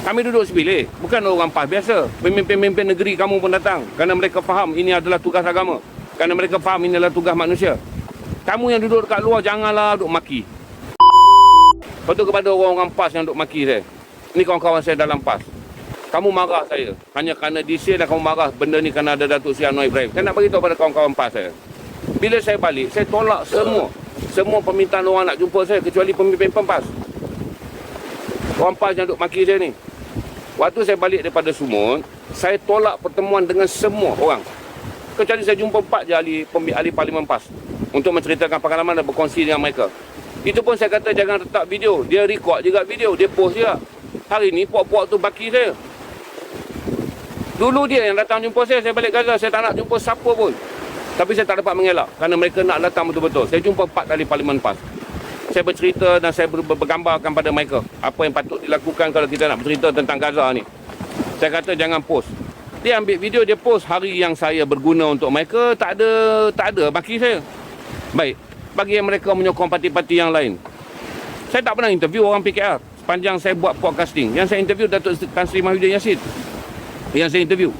Kami duduk sebilik, bukan orang PAS biasa. Pemimpin-pemimpin negeri kamu pun datang kerana mereka faham ini adalah tugas agama. Kerana mereka faham ini adalah tugas manusia. Kamu yang duduk dekat luar, janganlah duduk maki. Lepas tu kepada orang-orang PAS yang duduk maki saya. Ini kawan-kawan saya dalam PAS. Kamu marah saya. Hanya kerana DC dan kamu marah benda ni kerana ada Datuk Seri Anwar Ibrahim. Saya nak beritahu pada kawan-kawan PAS saya. Bila saya balik, saya tolak semua permintaan orang nak jumpa saya kecuali pemimpin PAS. Orang PAS yang duduk maki saya ni. Waktu saya balik daripada Sumut, saya tolak pertemuan dengan semua orang. Kecuali saya jumpa 4 je ahli Parlimen PAS untuk menceritakan pengalaman dan berkongsi dengan mereka. Itu pun saya kata jangan letak video. Dia record juga video, dia post juga. Hari ni puak-puak tu baki saya. Dulu dia yang datang jumpa saya balik Gaza, saya tak nak jumpa siapa pun. Tapi saya tak dapat mengelak kerana mereka nak datang betul-betul. Saya jumpa 4 ahli Parlimen PAS. Saya bercerita dan saya bergambarkan pada mereka apa yang patut dilakukan kalau kita nak bercerita tentang Gaza ni. Saya kata jangan post. Dia ambil video, dia post hari yang saya berguna untuk mereka, tak ada baki saya. Baik, bagi yang mereka menyokong parti-parti yang lain. Saya tak pernah interview orang PKR sepanjang saya buat podcasting. Yang saya interview Datuk Tan Sri Mahyudin Yassin. Yang saya interview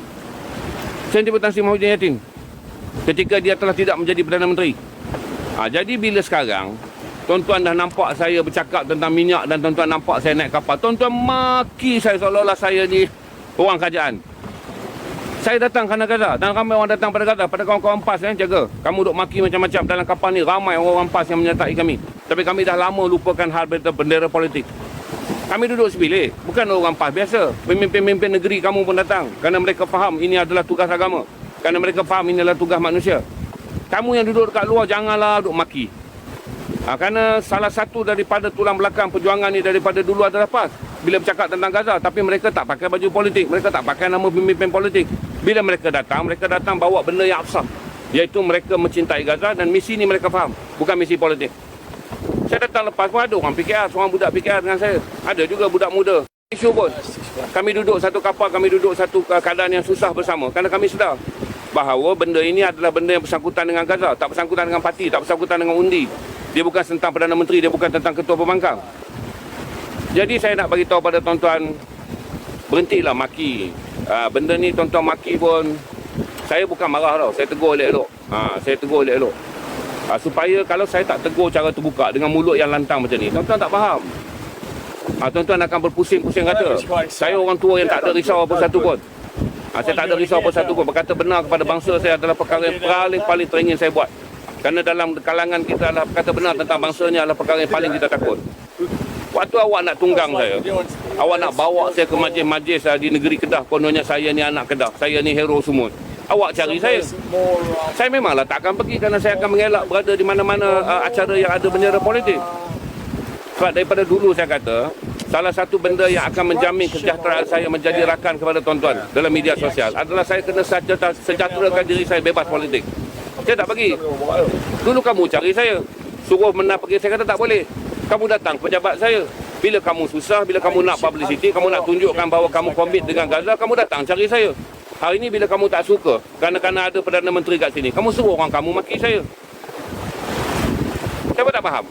Tan Sri Mahyudin Yassin ketika dia telah tidak menjadi Perdana Menteri. Jadi bila sekarang tuan-tuan dah nampak saya bercakap tentang minyak dan tuan-tuan nampak saya naik kapal, tuan-tuan maki saya seolah-olah saya ni orang kerajaan. Saya datang kerana Gaza dan ramai orang datang pada Gaza, pada kawan-kawan PAS jaga. Kamu duk maki macam-macam dalam kapal ni, ramai orang PAS yang menyertai kami. Tapi kami dah lama lupakan hal bendera politik. Kami duduk sebilik, bukan orang PAS biasa. Pemimpin-pemimpin negeri kamu pun datang kerana mereka faham ini adalah tugas agama. Kerana mereka faham ini adalah tugas manusia. Kamu yang duduk dekat luar, janganlah duk maki. Kerana salah satu daripada tulang belakang perjuangan ni daripada dulu adalah PAS. Bila bercakap tentang Gaza, tapi mereka tak pakai baju politik, mereka tak pakai nama pemimpin politik. Bila mereka datang bawa benda yang absah, iaitu mereka mencintai Gaza dan misi ni mereka faham, bukan misi politik. Saya datang lepas pun ada orang PKR, seorang budak PKR dengan saya. Ada juga budak muda. Isu pun. Kami duduk satu kapal, kami duduk satu keadaan yang susah bersama. Kerana kami sedar bahawa benda ini adalah benda yang bersangkutan dengan Gaza, tak bersangkutan dengan parti, tak bersangkutan dengan undi. Dia bukan tentang Perdana Menteri, dia bukan tentang Ketua Pembangkang. Jadi saya nak bagi tahu pada tuan-tuan, berhentilah maki. Benda ni tuan-tuan maki pun, saya bukan marah tau, saya tegur elok-elok. Saya tegur elok-elok. Supaya kalau saya tak tegur cara terbuka dengan mulut yang lantang macam ni, tuan-tuan tak faham. Tuan-tuan akan berpusing-pusing kata, saya orang tua yang tak ada risau apa satu pun. Saya tak ada risau apa satu pun. Berkata benar kepada bangsa saya adalah perkara yang paling teringin saya buat. Kerana dalam kalangan kita adalah berkata benar tentang bangsanya adalah perkara yang paling kita takut. Waktu awak nak tunggang saya, awak nak bawa saya ke majlis-majlis di negeri Kedah, kononnya saya ni anak Kedah, saya ni hero Sumut. Awak cari saya. Saya memanglah tak akan pergi kerana saya akan mengelak berada di mana-mana acara yang ada bendera politik. Sebab daripada dulu saya kata, salah satu benda yang akan menjamin kesejahteraan saya menjadi rakan kepada tuan-tuan dalam media sosial adalah saya kena sejahterakan diri saya bebas politik. Saya tak pergi. Dulu kamu cari saya, suruh pergi, saya kata tak boleh. Kamu datang pejabat saya. Bila kamu susah, bila kamu nak publicity, kamu nak tunjukkan bahawa kamu komit dengan Gaza, kamu datang cari saya. Hari ini bila kamu tak suka, kerana ada Perdana Menteri kat sini, kamu suruh orang kamu maki saya. Siapa tak faham?